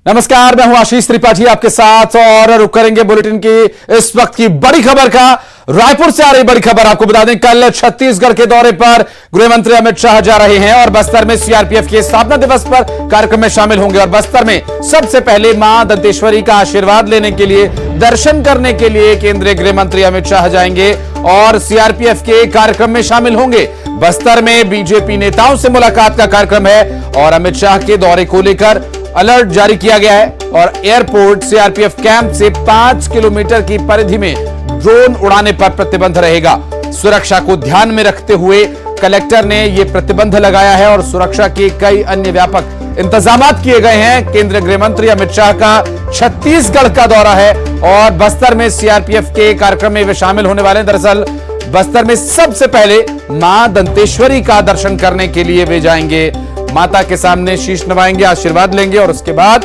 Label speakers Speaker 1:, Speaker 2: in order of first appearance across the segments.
Speaker 1: नमस्कार, मैं हूं आशीष त्रिपाठी आपके साथ और रुक करेंगे बुलेटिन की इस वक्त की बड़ी खबर का। रायपुर से आ रही बड़ी खबर आपको बता दें, कल छत्तीसगढ़ के दौरे पर गृह मंत्री अमित शाह जा रहे हैं और बस्तर में सीआरपीएफ के स्थापना दिवस पर कार्यक्रम में शामिल होंगे और बस्तर में सबसे पहले मां दंतेश्वरी का आशीर्वाद लेने के लिए, दर्शन करने के लिए केंद्रीय गृह मंत्री अमित शाह जाएंगे और सीआरपीएफ के कार्यक्रम में शामिल होंगे। बस्तर में बीजेपी नेताओं से मुलाकात का कार्यक्रम है और अमित शाह के दौरे को लेकर अलर्ट जारी किया गया है और एयरपोर्ट सीआरपीएफ कैंप से 5 किलोमीटर की परिधि में ड्रोन उड़ाने पर प्रतिबंध रहेगा। सुरक्षा को ध्यान में रखते हुए कलेक्टर ने यह प्रतिबंध लगाया है और सुरक्षा के कई अन्य व्यापक इंतजाम किए गए हैं। केंद्रीय गृह मंत्री अमित शाह का छत्तीसगढ़ का दौरा है और बस्तर में सीआरपीएफ के कार्यक्रम में वे शामिल होने वाले हैं। दरअसल बस्तर में सबसे पहले मां दंतेश्वरी का दर्शन करने के लिए वे जाएंगे, माता के सामने शीश नवाएंगे, आशीर्वाद लेंगे और उसके बाद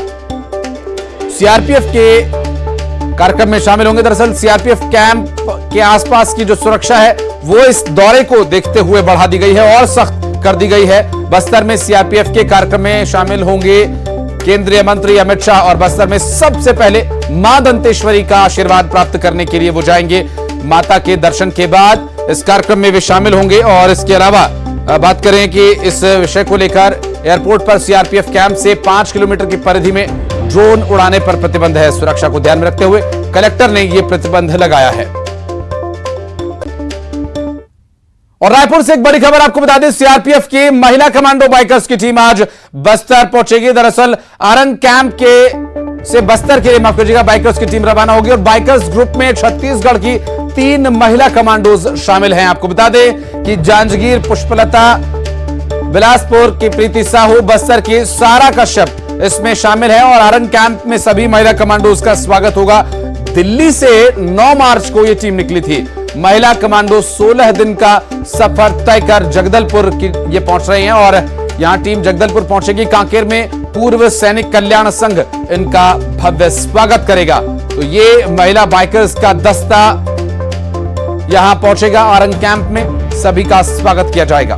Speaker 1: सीआरपीएफ के कार्यक्रम में शामिल होंगे। दरअसल सीआरपीएफ कैंप के आसपास की जो सुरक्षा है वो इस दौरे को देखते हुए बढ़ा दी गई है और सख्त कर दी गई है। बस्तर में सीआरपीएफ के कार्यक्रम में शामिल होंगे केंद्रीय मंत्री अमित शाह और बस्तर में सबसे पहले मां दंतेश्वरी का आशीर्वाद प्राप्त करने के लिए वो जाएंगे। माता के दर्शन के बाद इस कार्यक्रम में वे शामिल होंगे और इसके अलावा बात करें कि इस विषय को लेकर एयरपोर्ट पर सीआरपीएफ कैंप से 5 किलोमीटर की परिधि में ड्रोन उड़ाने पर प्रतिबंध है। सुरक्षा को ध्यान में रखते हुए कलेक्टर ने यह प्रतिबंध लगाया है। और रायपुर से एक बड़ी खबर आपको बता दें, सीआरपीएफ की महिला कमांडो बाइकर्स की टीम आज बस्तर पहुंचेगी। दरअसल आरंग कैंप से बस्तर के लिए माफ कीजिएगा बाइकर्स की टीम रवाना होगी और बाइकर्स ग्रुप में छत्तीसगढ़ की 3 महिला कमांडोज शामिल हैं। आपको बता दें कि जांजगीर पुष्पलता, बिलासपुर की प्रीति साहू, बस्तर की सारा कश्यप इसमें शामिल है और आरंग कैंप में सभी महिला कमांडोज का स्वागत होगा। दिल्ली से 9 मार्च को यह टीम निकली थी। महिला कमांडो 16 दिन का सफर तय कर जगदलपुर ये पहुंच रही हैं और यहां टीम जगदलपुर पहुंचेगी। कांकेर में पूर्व सैनिक कल्याण संघ इनका भव्य स्वागत करेगा। तो ये महिला बाइकर्स का दस्ता यहां पहुंचेगा आरंग कैंप में, सभी का स्वागत किया जाएगा।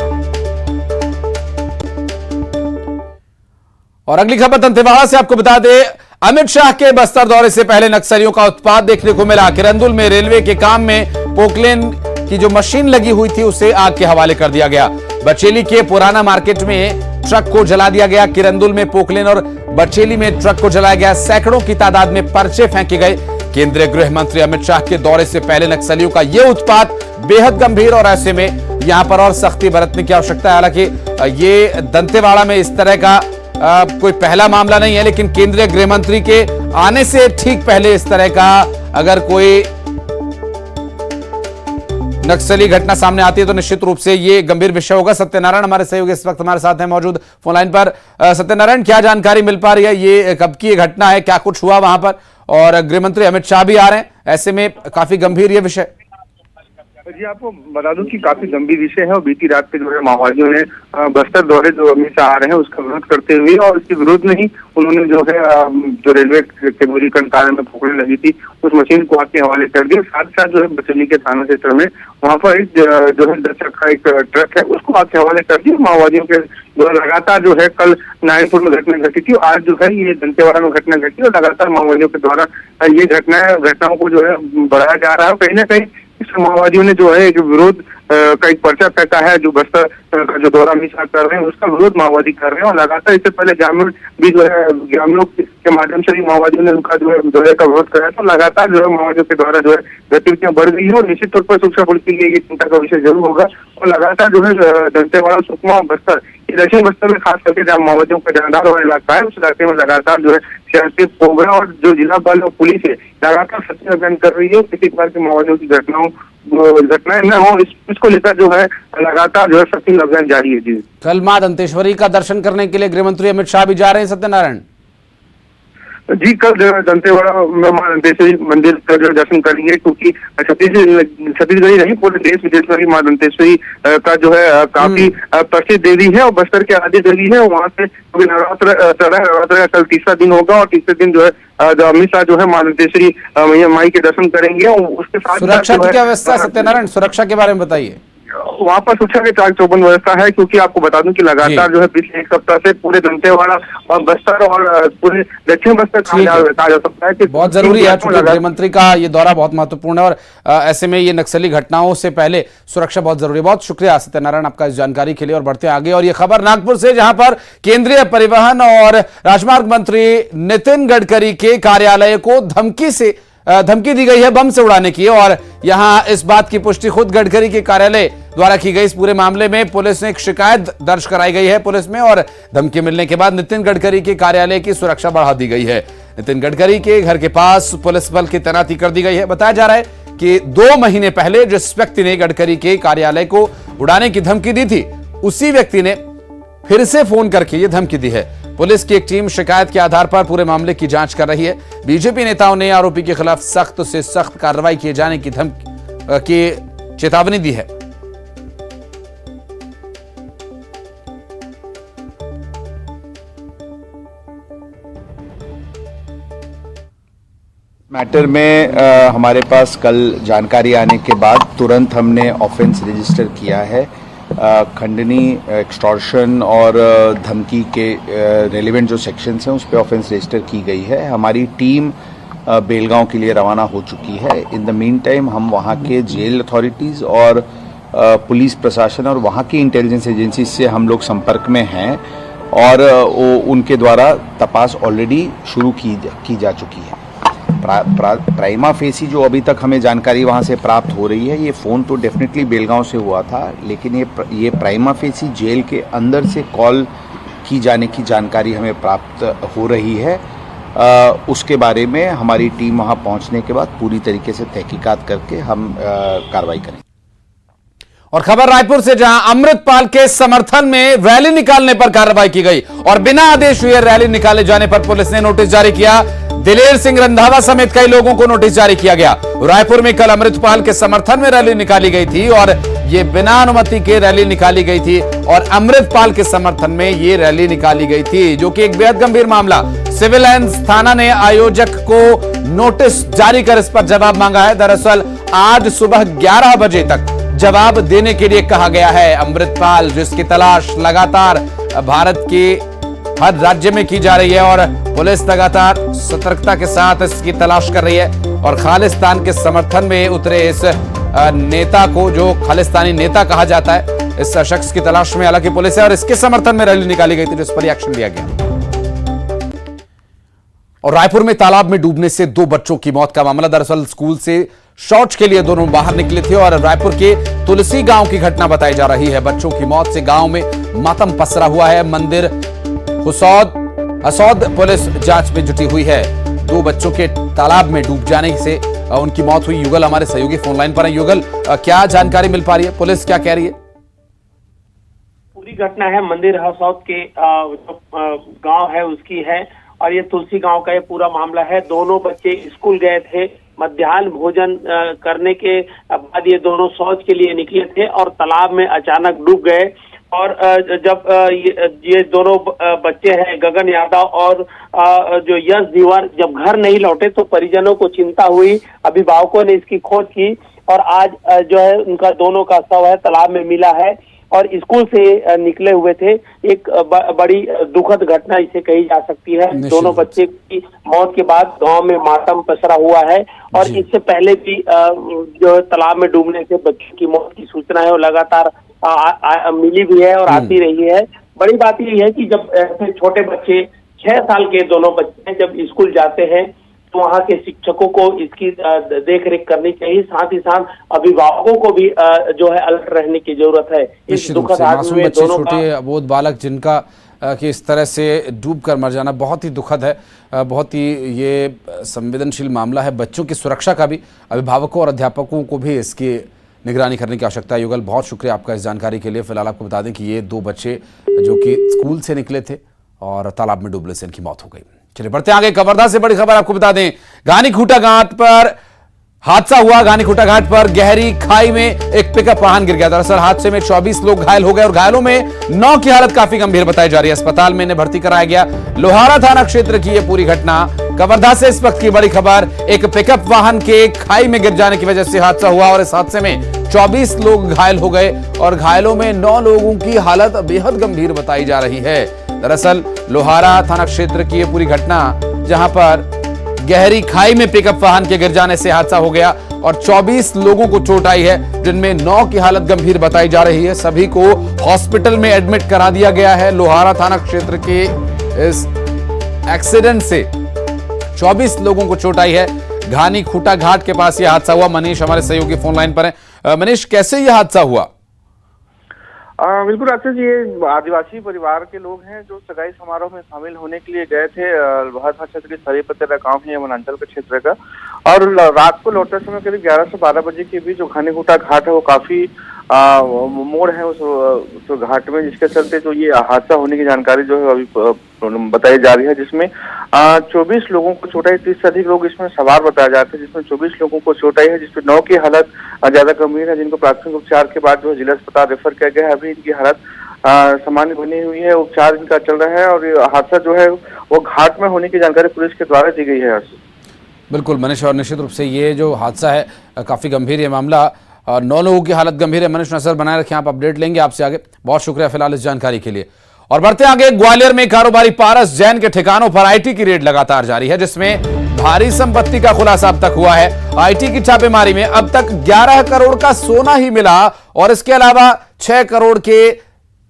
Speaker 1: और अगली खबर दंतेवाड़ा से आपको बता दें, अमित शाह के बस्तर दौरे से पहले नक्सलियों का उत्पात देखने को मिला। किरंदुल में रेलवे के काम में पोकलेन की जो मशीन लगी हुई थी उसे आग के हवाले कर दिया गया। बचेली के पुराना मार्केट में ट्रक को जला दिया गया। किरंदुल में पोकलेन और बचेली में ट्रक को जलाया गया। सैकड़ों की तादाद में पर्चे फेंके गए। केंद्रीय गृह मंत्री अमित शाह के दौरे से पहले नक्सलियों का यह उत्पात बेहद गंभीर और ऐसे में यहां पर और सख्ती बरतने की आवश्यकता है। हालांकि ये दंतेवाड़ा में इस तरह का कोई पहला मामला नहीं है, लेकिन केंद्रीय गृह मंत्री के आने से ठीक पहले इस तरह का अगर कोई नक्सली घटना सामने आती है तो निश्चित रूप से ये गंभीर विषय होगा। सत्यनारायण हमारे सहयोगी इस वक्त हमारे साथ हैं मौजूद फोन लाइन पर। सत्यनारायण, क्या जानकारी मिल पा रही है, ये कब की घटना है, क्या कुछ हुआ वहां पर? और गृह मंत्री अमित शाह भी आ रहे हैं, ऐसे में काफी गंभीर ये विषय।
Speaker 2: जी, आपको बता दूं कि काफी गंभीर विषय है और बीती रात के जो है माओवादियों ने बस्तर दौरे जो अमित शाह आ रहे हैं उसका विरोध करते हुए और इसके विरोध में ही उन्होंने जो है जो रेलवे के दोहरीकरण कार्य में पोकलेन लगी थी उस मशीन को आग के हवाले कर दिया। साथ साथ जो है बचेली के थाना क्षेत्र में वहां पर एक जो है 10 चक्का एक ट्रक है उसको आग के हवाले कर दिया। माओवादियों के जो लगातार जो है कल नारायणपुर में घटना घटी थी, आज जो है ये दंतेवाड़ा में घटना घटी और लगातार माओवादियों के द्वारा ये घटनाओं को जो है बढ़ाया जा रहा है। कहीं ना कहीं इस माओवादियों ने जो है एक विरोध का एक पर्चा फेंका है। जो बस्तर का जो दौरा अमित शाह कर रहे हैं उसका विरोध माओवादी कर रहे हैं और लगातार इससे पहले ग्रामीण भी जो है ग्रामीणों के माध्यम से भी माओवादियों ने उनका जो है दौरे का विरोध कराया। तो लगातार जो है माओवादियों के द्वारा जो है गतिविधियां बढ़ गई है और निश्चित तौर पर सुरक्षा बल के लिए ये चिंता का विषय जरूर होगा। और लगातार जो है दंतेवाड़ा, सुकमा, बस्तर, दक्षिण बस्तर में खास करके जहाँ माओवादियों का जनाधार वाला इलाका है उस इलाके में लगातार जो है सीआरपीएफ, कोबरा और जो जिला बल और पुलिस है लगातार सर्चिंग अभियान कर रही है। किसी प्रकार की माओवादियों की घटनाएं न हो इसको लेकर जो है लगातार जो है सर्चिंग अभियान जारी है। जी,
Speaker 1: कल मां दंतेश्वरी का दर्शन करने के लिए गृह मंत्री अमित शाह भी जा रहे हैं सत्यनारायण?
Speaker 2: जी, कल दंतेवाड़ा में मां दंतेश्वरी मंदिर का जो दर्शन करेंगे क्योंकि छत्तीसगढ़ ही नहीं पूरे देश विदेश में मां दंतेश्वरी का जो है काफी प्रसिद्ध देवी है और बस्तर के आदि देवी है। वहां से नवरात्र का कल तीसरा दिन होगा और तीसरे दिन जो है अमित शाह जो है मां दंतेश्वरी माई के दर्शन करेंगे और उसके साथ
Speaker 1: सुरक्षा की क्या व्यवस्था सत्यनारायण, सुरक्षा के बारे में बताइए।
Speaker 2: वहाँ पर सुरक्षा के चाक चौबंद व्यवस्था है, क्योंकि आपको बता दूं कि लगातार जो है पिछले एक सप्ताह से पूरे दंतेवाड़ा और बस्तर और पूरे दक्षिण बस्तर कहा जा सकता है कि
Speaker 1: बहुत जरूरी है, चूंकि गृह मंत्री का ये दौरा बहुत महत्वपूर्ण है और ऐसे में ये नक्सली घटनाओं से पहले सुरक्षा बहुत जरूरी है। बहुत शुक्रिया सत्यनारायण आपका इस जानकारी के लिए। और बढ़ते आगे, और ये खबर नागपुर से, जहां पर केंद्रीय परिवहन और राजमार्ग मंत्री नितिन गडकरी के कार्यालय को धमकी दी गई है बम से उड़ाने की। और यहां इस बात की पुष्टि खुद गडकरी के कार्यालय द्वारा की गई। इस पूरे मामले में पुलिस ने एक शिकायत दर्ज कराई गई है पुलिस में, और धमकी मिलने के बाद नितिन गडकरी के कार्यालय की सुरक्षा बढ़ा दी गई है। नितिन गडकरी के घर के पास पुलिस बल की तैनाती कर दी गई है। बताया जा रहा है कि 2 महीने पहले जिस व्यक्ति ने गडकरी के कार्यालय को उड़ाने की धमकी दी थी, उसी व्यक्ति ने फिर से फोन करके ये धमकी दी है। पुलिस की एक टीम शिकायत के आधार पर पूरे मामले की जांच कर रही है। बीजेपी नेताओं ने आरोपी के खिलाफ सख्त से सख्त कार्रवाई किए जाने की चेतावनी दी है।
Speaker 3: मैटर में हमारे पास कल जानकारी आने के बाद तुरंत हमने ऑफेंस रजिस्टर किया है। खंडनी, एक्सटॉर्शन और धमकी के रेलिवेंट जो सेक्शंस हैं उस पर ऑफेंस रजिस्टर की गई है। हमारी टीम बेलगांव के लिए रवाना हो चुकी है। इन द मीन टाइम हम वहाँ के जेल अथॉरिटीज़ और पुलिस प्रशासन और वहाँ की इंटेलिजेंस एजेंसी से हम लोग संपर्क में हैं, और उनके द्वारा तपास ऑलरेडी शुरू की जा चुकी है। प्राइमा फेसी जो अभी तक हमें जानकारी वहाँ से प्राप्त हो रही है, ये फ़ोन तो डेफिनेटली बेलगांव से हुआ था, लेकिन ये प्राइमा फेसी जेल के अंदर से कॉल की जाने की जानकारी हमें प्राप्त हो रही है। उसके बारे में हमारी टीम वहाँ पहुँचने के बाद पूरी तरीके से तहकीकात करके हम कार्रवाई करेंगे।
Speaker 1: और खबर रायपुर से, जहां अमृतपाल के समर्थन में रैली निकालने पर कार्रवाई की गई और बिना आदेश हुए रैली निकाले जाने पर पुलिस ने नोटिस जारी किया। दिलेर सिंह रंधावा समेत कई लोगों को नोटिस जारी किया गया। रायपुर में कल अमृतपाल के समर्थन में रैली निकाली गई थी और ये बिना अनुमति के रैली निकाली गई थी और अमृतपाल के समर्थन में ये रैली निकाली गई थी, जो कि एक बेहद गंभीर मामला। सिविल लाइंस थाना ने आयोजक को नोटिस जारी कर इस पर जवाब मांगा है। दरअसल आज सुबह 11 बजे तक जवाब देने के लिए कहा गया है। अमृतपाल, जिसकी तलाश लगातार भारत के हर राज्य में की जा रही है और पुलिस लगातार सतर्कता के साथ इसकी तलाश कर रही है, और खालिस्तान के समर्थन में उतरे इस नेता को, जो खालिस्तानी नेता कहा जाता है, इस शख्स की तलाश में हालांकि पुलिस है और इसके समर्थन में रैली निकाली गई थी, जिस पर एक्शन लिया गया। और रायपुर में तालाब में डूबने से 2 बच्चों की मौत का मामला। दरअसल स्कूल से शौच के लिए दोनों बाहर निकले थे और रायपुर के तुलसी गांव की घटना बताई जा रही है। बच्चों की मौत से गांव में मातम पसरा हुआ है। मंदिर हसौद पुलिस जांच में जुटी हुई है। 2 बच्चों के तालाब में डूब जाने से उनकी मौत हुई। युगल हमारे सहयोगी फोन लाइन पर है। युगल, क्या जानकारी मिल पा रही है? पुलिस क्या कह रही है?
Speaker 4: पूरी घटना है मंदिर हसौद के गांव है उसकी है, और ये तुलसी गांव का ये पूरा मामला है। दोनों बच्चे स्कूल गए थे, मध्याह्न भोजन करने के बाद ये दोनों शौच के लिए निकले थे और तालाब में अचानक डूब गए। और जब ये दोनों बच्चे हैं, गगन यादव और जो यश दीवार, जब घर नहीं लौटे तो परिजनों को चिंता हुई। अभिभावकों ने इसकी खोज की और आज जो है उनका दोनों का शव है तालाब में मिला है और स्कूल से निकले हुए थे। एक बड़ी दुखद घटना इसे कही जा सकती है। दोनों बच्चे की मौत के बाद गांव में मातम पसरा हुआ है और इससे पहले भी जो तालाब में डूबने से बच्चों की मौत की सूचना है वो लगातार मिली भी है और आती रही है। बड़ी बात ये है कि जब ऐसे छोटे बच्चे, 6 साल के दोनों बच्चे जब स्कूल जाते हैं तो वहाँ के शिक्षकों को इसकी देख रेख करनी चाहिए। साथ ही साथ अभिभावकों को भी जो है अलर्ट रहने की जरूरत है। इस दुखद हादसे में दोनों
Speaker 1: छोटे अबोध बालक जिनका कि इस तरह से डूब कर मर जाना बहुत ही दुखद है, बहुत ही ये संवेदनशील मामला है। बच्चों की सुरक्षा का भी अभिभावकों और अध्यापकों को भी इसकी निगरानी करने की आवश्यकता है। युगल, बहुत शुक्रिया आपका इस जानकारी के लिए। फिलहाल आपको बता दें कि ये 2 बच्चे जो कि स्कूल से निकले थे और तालाब में डूबने से इनकी मौत हो गई। चलिए बढ़ते आगे। कवर्धा से बड़ी खबर आपको बता दें, गानीखूटा घाट पर हादसा हुआ। गानीखूटा घाट पर गहरी खाई में एक पिकअप वाहन गिर गया। दरअसल हादसे में 24 लोग घायल हो गए और घायलों में 9 की हालत काफी गंभीर बताई जा रही है। अस्पताल में इन्हें भर्ती कराया गया। लोहारा थाना क्षेत्र की यह पूरी घटना। कवर्धा से इस वक्त की बड़ी खबर, एक पिकअप वाहन के खाई में गिर जाने की वजह से हादसा हुआ और इस हादसे में 24 लोग घायल हो गए और घायलों में 9 लोगों की हालत बेहद गंभीर बताई जा रही है। दरअसल लोहारा थाना क्षेत्र की यह पूरी घटना, जहां पर गहरी खाई में पिकअप वाहन के गिर जाने से हादसा हो गया और 24 लोगों को चोट आई है, जिनमें 9 की हालत गंभीर बताई जा रही है। सभी को हॉस्पिटल में एडमिट करा दिया गया है। लोहारा थाना क्षेत्र के इस एक्सीडेंट से 24 लोगों को चोट आई है। घानी खूटा घाट के पास यह हादसा हुआ। मनीष हमारे सहयोगी फोन लाइन पर है। मनीष, कैसे यह हादसा हुआ?
Speaker 2: बिल्कुल राकेश, ये आदिवासी परिवार के लोग हैं जो सगाई समारोह में शामिल होने के लिए गए थे। लोहारा क्षेत्र के सरीपतेरा गांव है, वनांचल के क्षेत्र का, और रात को लौटते समय करीब 11 से 12 बजे के बीच जो घानी खूटा घाट है वो काफी मोड़ है उस घाट में, जिसके चलते जो ये हादसा होने की जानकारी जो है अभी बताई जा रही है, जिसमें 24 लोगों को चोट आई। 30 से अधिक लोग इसमें सवार बताया जाते हैं, जिसमें 24 लोगों को चोट आई है, जिसमें 9 की हालत ज्यादा गंभीर है, जिनको प्राथमिक उपचार के बाद जो है जिला अस्पताल रेफर किया गया है। अभी इनकी हालत सामान्य बनी हुई है, उपचार इनका चल रहा है और हादसा जो है वो घाट में होने की जानकारी पुलिस के द्वारा दी गई है।
Speaker 1: बिल्कुल मनीष, और निश्चित रूप से ये जो हादसा है काफी गंभीर है मामला। 9 लोगों की हालत गंभीर है। मनीष, नजर बनाए रखें, आप अपडेट लेंगे आपसे आगे। बहुत शुक्रिया फिलहाल इस जानकारी के लिए। और बढ़ते आगे, ग्वालियर में कारोबारी पारस जैन के ठिकानों पर आईटी की रेड लगातार जारी है, जिसमें भारी संपत्ति का खुलासा अब तक हुआ है। आईटी की छापेमारी में अब तक 11 करोड़ का सोना ही मिला और इसके अलावा 6 करोड़ के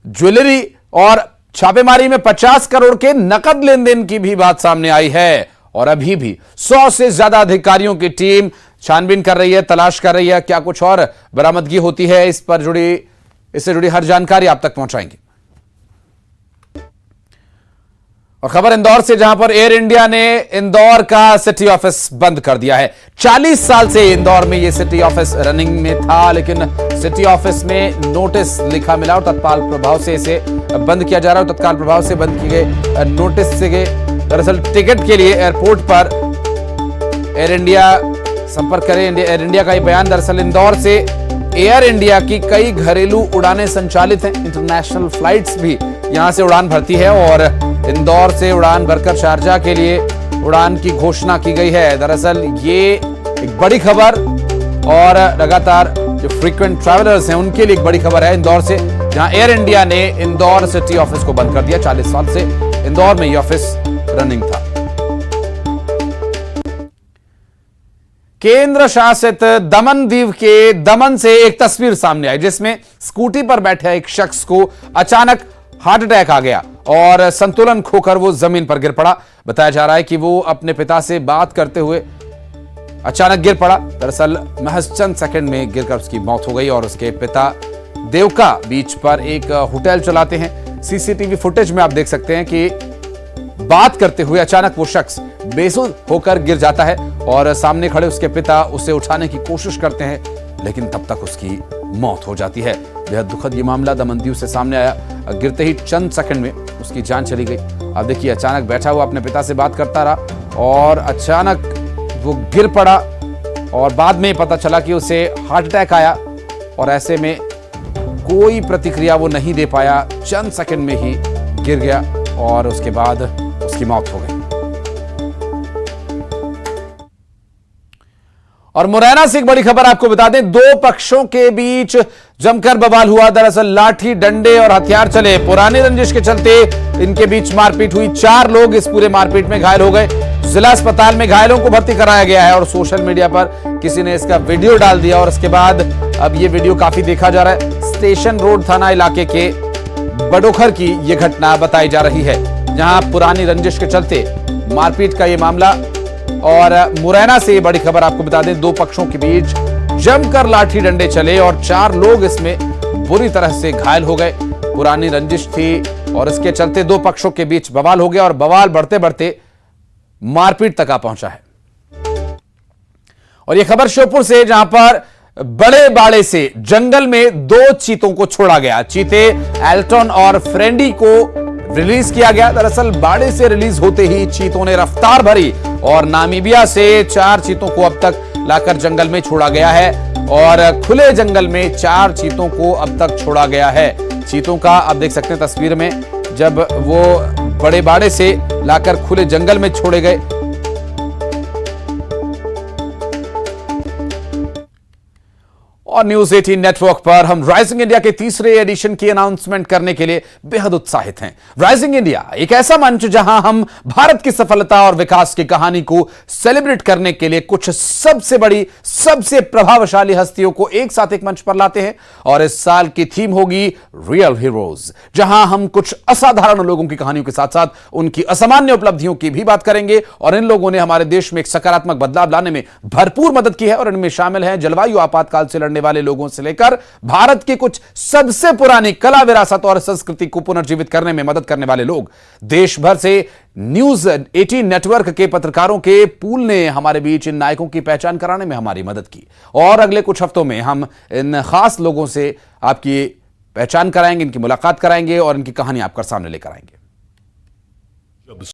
Speaker 1: ज्वेलरी और छापेमारी में 50 करोड़ के नकद लेन देन की भी बात सामने आई है। और अभी भी 100 से ज्यादा अधिकारियों की टीम छानबीन कर रही है, तलाश कर रही है। क्या कुछ और बरामदगी होती है, इससे जुड़ी हर जानकारी आप तक पहुंचाएंगे। और खबर इंदौर से, जहां पर एयर इंडिया ने इंदौर का सिटी ऑफिस बंद कर दिया है। 40 साल से इंदौर में यह सिटी ऑफिस रनिंग में था, लेकिन सिटी ऑफिस में नोटिस लिखा मिला और तत्काल प्रभाव से इसे बंद किया जा रहा है। तत्काल प्रभाव से बंद की गई नोटिस से दरअसल टिकट के लिए एयरपोर्ट पर एयर इंडिया संपर्क करें। एयर इंडिया का यह बयान, दरअसल इंदौर से एयर इंडिया की कई घरेलू उड़ानें संचालित हैं। इंटरनेशनल फ्लाइट्स भी यहां से उड़ान भरती है और इंदौर से उड़ान भरकर शारजाह के लिए उड़ान की घोषणा की गई है। दरअसल ये एक बड़ी खबर और लगातार जो फ्रीक्वेंट ट्रैवलर्स हैं उनके लिए एक बड़ी खबर है इंदौर से, जहां एयर इंडिया ने इंदौर सिटी ऑफिस को बंद कर दिया। 40 साल से इंदौर में यह ऑफिस रनिंग था। केंद्र शासित दमन द्वीप के दमन से एक तस्वीर सामने आई, जिसमें स्कूटी पर बैठे एक शख्स को अचानक हार्ट अटैक आ गया और संतुलन खोकर वो जमीन पर गिर पड़ा। बताया जा रहा है कि वो अपने पिता से बात करते हुए अचानक गिर पड़ा। दरअसल महज चंद सेकंड में गिरकर उसकी मौत हो गई और उसके पिता देवका बीच पर एक होटल चलाते हैं। सीसीटीवी फुटेज में आप देख सकते हैं कि बात करते हुए अचानक वो शख्स बेसुध होकर गिर जाता है और सामने खड़े उसके पिता उसे उठाने की कोशिश करते हैं, लेकिन तब तक उसकी मौत हो जाती है। बेहद दुखद ये मामला दमनदीव से सामने आया। गिरते ही चंद सेकंड में उसकी जान चली गई। अब देखिए, अचानक बैठा हुआ अपने पिता से बात करता रहा और अचानक वो गिर पड़ा और बाद में पता चला कि उसे हार्ट अटैक आया और ऐसे में कोई प्रतिक्रिया वो नहीं दे पाया। चंद सेकंड में ही गिर गया और उसके बाद उसकी मौत हो गई। और मुरैना से एक बड़ी खबर आपको बता दें, 2 पक्षों के बीच जमकर बवाल हुआ। दरअसल लाठी, डंडे और हथियार चले। पुरानी रंजिश के चलते इनके बीच मारपीट हुई। 4 लोग इस पूरे मारपीट में घायल हो गए। जिला अस्पताल में घायलों को भर्ती कराया गया है और सोशल मीडिया पर किसी ने इसका वीडियो डाल दिया और उसके बाद अब यह वीडियो काफी देखा जा रहा है। स्टेशन रोड थाना इलाके के बडोखर की यह घटना बताई जा रही है, जहां पुरानी रंजिश के चलते मारपीट का यह मामला। और मुरैना से बड़ी खबर आपको बता दें, 2 पक्षों के बीच जमकर लाठी डंडे चले और 4 लोग इसमें बुरी तरह से घायल हो गए। पुरानी रंजिश थी और इसके चलते 2 पक्षों के बीच बवाल हो गया और बवाल बढ़ते बढ़ते मारपीट तक आ पहुंचा है। और यह खबर श्योपुर से, जहां पर बड़े बाड़े से जंगल में 2 चीतों को छोड़ा गया। चीते एल्टन और फ्रेंडी को रिलीज किया गया। दरअसल बाड़े से रिलीज होते ही चीतों ने रफ्तार भरी और नामीबिया से 4 चीतों को अब तक लाकर जंगल में छोड़ा गया है और खुले जंगल में 4 चीतों को अब तक छोड़ा गया है। चीतों का आप देख सकते हैं तस्वीर में, जब वो बड़े बाड़े से लाकर खुले जंगल में छोड़े गए। और न्यूज 18 नेटवर्क पर हम राइजिंग इंडिया के तीसरे एडिशन की अनाउंसमेंट करने के लिए बेहद उत्साहित हैं। राइजिंग इंडिया एक ऐसा मंच जहां हम भारत की सफलता और विकास की कहानी को सेलिब्रेट करने के लिए कुछ सबसे बड़ी, सबसे प्रभावशाली हस्तियों को एक साथ एक मंच पर लाते हैं। और इस साल की थीम होगी रियल हीरोज, जहां हम कुछ असाधारण लोगों की कहानियों के साथ साथ उनकी असामान्य उपलब्धियों की भी बात करेंगे। और इन लोगों ने हमारे देश में एक सकारात्मक बदलाव लाने में भरपूर मदद की है और इनमें शामिल हैं जलवायु आपातकाल से लड़ने वाले लोगों से लेकर भारत की कुछ सबसे पुरानी कला, विरासत और संस्कृति को पुनर्जीवित करने में मदद करने वाले लोग। देश भर से न्यूज 18 नेटवर्क के पत्रकारों के पूल ने हमारे बीच इन नायकों की पहचान कराने में हमारी मदद की और अगले कुछ हफ्तों में हम इन खास लोगों से आपकी पहचान कराएंगे, इनकी मुलाकात कराएंगे और इनकी कहानी आपके सामने लेकर आएंगे।